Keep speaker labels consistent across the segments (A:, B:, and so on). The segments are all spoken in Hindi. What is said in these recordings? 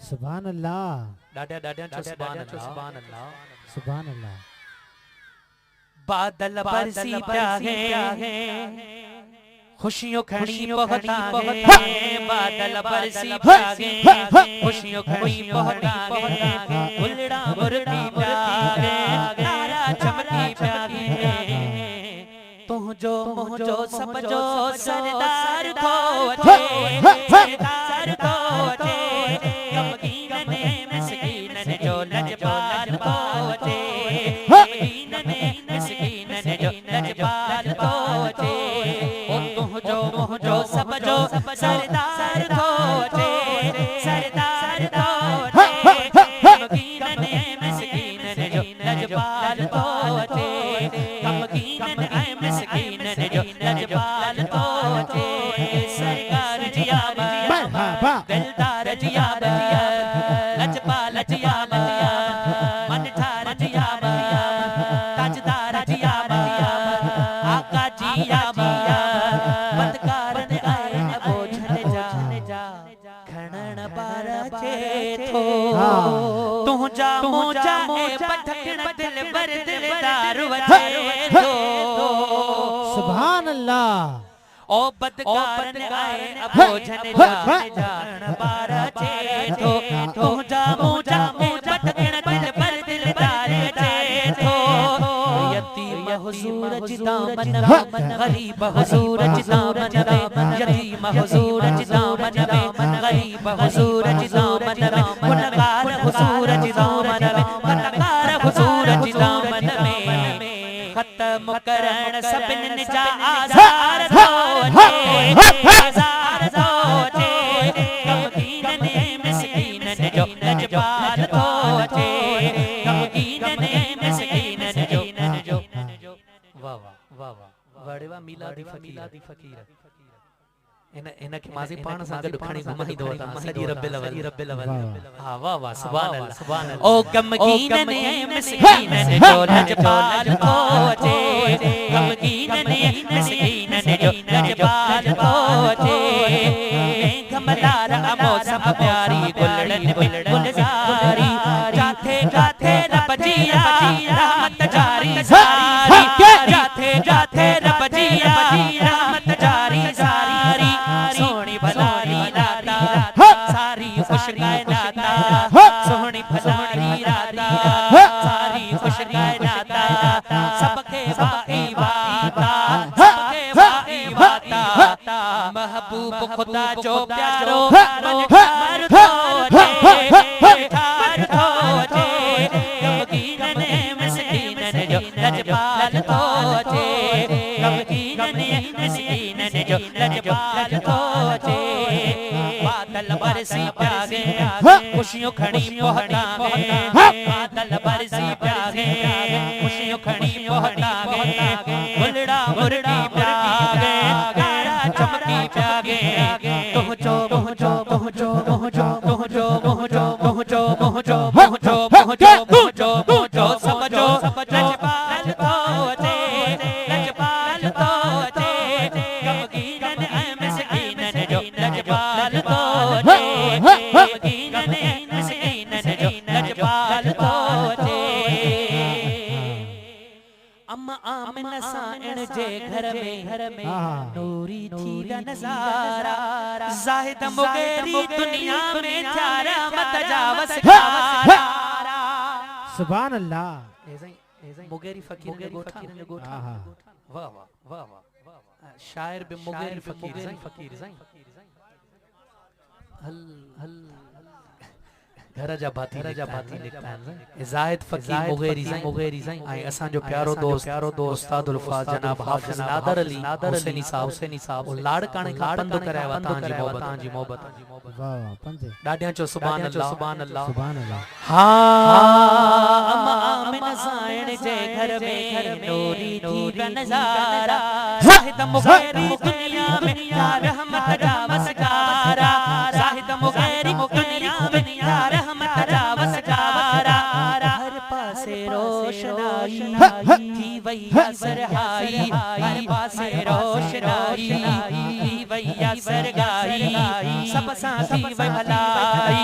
A: सुभान अल्लाह
B: डाड्या डाड्या चो सुभान अल्लाह
A: सुभान अल्लाह।
B: बादल बरसी प्यागे खुशियों खड़ी पहुंचा है। बादल बरसी प्यागे खुशियों खड़ी पहुंचा है। उलड़ा मुर्गी प्यागे तारा चमकी प्यागे। तुम जो मुझो सब जो सरदार को सरदार को गमगीन ने मिस्कीन ने जो लजपाल को गमगीन ने मिस्कीन ने जो लजपाल को। जो सब जो सरदार को सरदार को गमगीन ने मिस्कीन ने जो लजपाल को गमगीन ने मिस्कीन ने जो लजपाल को। सरकार जिया दिलदार जिया लजपाल जिया मन ठार जिया ताजदार जिया आका जिया तुझा मोजा पठकन दिल बर दिलदार वजे दो।
A: सुभान अल्लाह।
B: ओ बदकार आए अबोझन जान बारा चे तो तुझा मोजा पठकन दिल बर दिलदार वजे दो। यतीम हुजूर जिदा मन में गरीब हुजूर जिदा मन में यतीम हुजूर जिदा मन में गरीब हुजूर जिदा मन में गुनहगार हुजूर जिदा मन में गुनहगार हुजूर जिदा मन में। खत्म करण सबिन निजा आज़ार आज़ार गमगीन ने मिस्कीन ने जो लजपाल को गमगीन ने मिस्कीन ने जो वाह वाह वाह वड़वा मिलादी फकीर इन के माजी पाण सा गड खणी घुमाई दो ता सजी रब्बिल अवल। हां वाह वाह सुभान अल्लाह। ओ गमगीन ने मिस्कीन ने जो लजपाल को गमगीन ने मिस्कीन ने जो लजपाल को। गमलार मौसम प्यारी गुलड़न गुलजारी जाथे जाथे रब जिया रहमत जारी सारी जाथे जाथे रब जिया रहमत जारी सारी। सोहनी भलारी राता सारी खुश कायनाता सोहनी भलारी राता सारी खुश कायनाता सबके बाई बाता सबके बाई बाता। महबूब खुदा जो प्यारो ठार थोजे गमगीन ने मिस्कीन ने जो लजपाल थोजे गमगीन ने मिस्कीन ने जो लजपाल थोजे। बादल बरसी प्यागे खुशियों खड़ी पहुंचा गए। बादल बरसी प्यागे खुशियों खड़ी पहुंचा गए। उलड़ा मुर्गी प्यागे तारा चमकी प्यागे। पहुंचो पहुंचो पहुंचो पहुंचो पहुंचो पहुंचो पहुंचो पहुंचो पहुंचो पहुंचो पहुंचो पहुंचो सब जो लजपाल थोजे लजपाल थोजे गमगीन ने मिस्कीन ने जो लजपाल थोजे गमगीन ने मिस्कीन ने जो लजपाल थोजे। अम्मा आमिना साइन जे घर में नूरी थी नजारा। जाहिद मुगेरी दुनिया में थारा मत जावस खारा।
A: सुभान अल्लाह।
B: मुगेरी फकीर ने गोठा वाह वाह वाह वाह। शायर बे मुगेरी फकीर हल हल घर जा बाती लिखता है। जाहिद फकीर मुगेरी आई असा जो प्यारो दोस्त उस्तादुल फाज जनाब हाफिज नादर अली हुसैनी साहब लाड़काणे पंद करावा तां जी मोहब्बत
A: वाह वाह पंजे
B: डाडिया चो सुभान अल्लाह सुभान अल्लाह
A: सुभान अल्लाह।
B: हां आमिना साइन जे घर में नूरी थी नजारा। जाहिद मुगेरी दुनिया में या रहमत का वसगारा। जाहिद मुगेरी दुनिया में या रहमत का वसगारा। हर पासे रोशनाई थी वैया सरहाई हर पासे रोशनाई थी वैया सरगाई सब साथी भलाई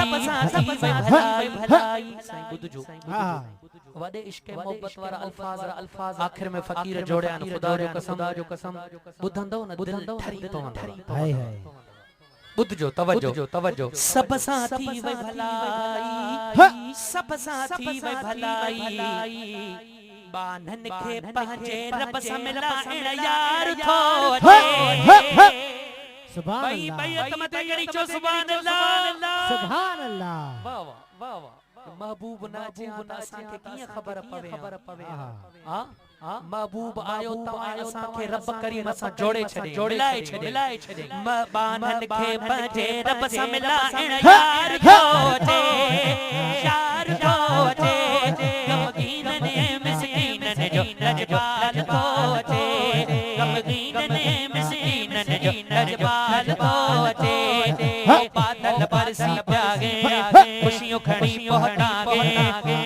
B: सब साथी वे भलाई भलाई साईं ॿुध जो
A: हाँ
B: वॾे इश्क़ मोहब्बत वारा अल्फाज आखिर में फ़कीर जोड़िया आहिनि ख़ुदा जो कसम ॿुधंदो न दिल ठरी पवंदो
A: हाय हाय
B: ॿुध जो तवज्जो सब साथी वे भलाई सब साथी वे भलाई बानन खे पंहिंजे रब सां मिलाइण यार थो अचे
A: सुभान
B: भाई
A: अल्लाह
B: भाई तमते करी चो सुभान अल्लाह
A: सुभान अल्लाह
B: वाह वाह महबूब ना जे आता असां खे कीअं ख़बर पवे हां महबूब आयो त असां खे रब करीम सां जोड़े छॾे मिलाए छॾे बानन खे पंहिंजे रब सां मिलाइण यार थो अचे गमगीन ने मिसकीनन जो नजबाल थो अचे गमगीन ने मिसकीनन जो नजबाल थो अचे बादल बरसी प्यागे खुशियों खड़ी पहुंचागे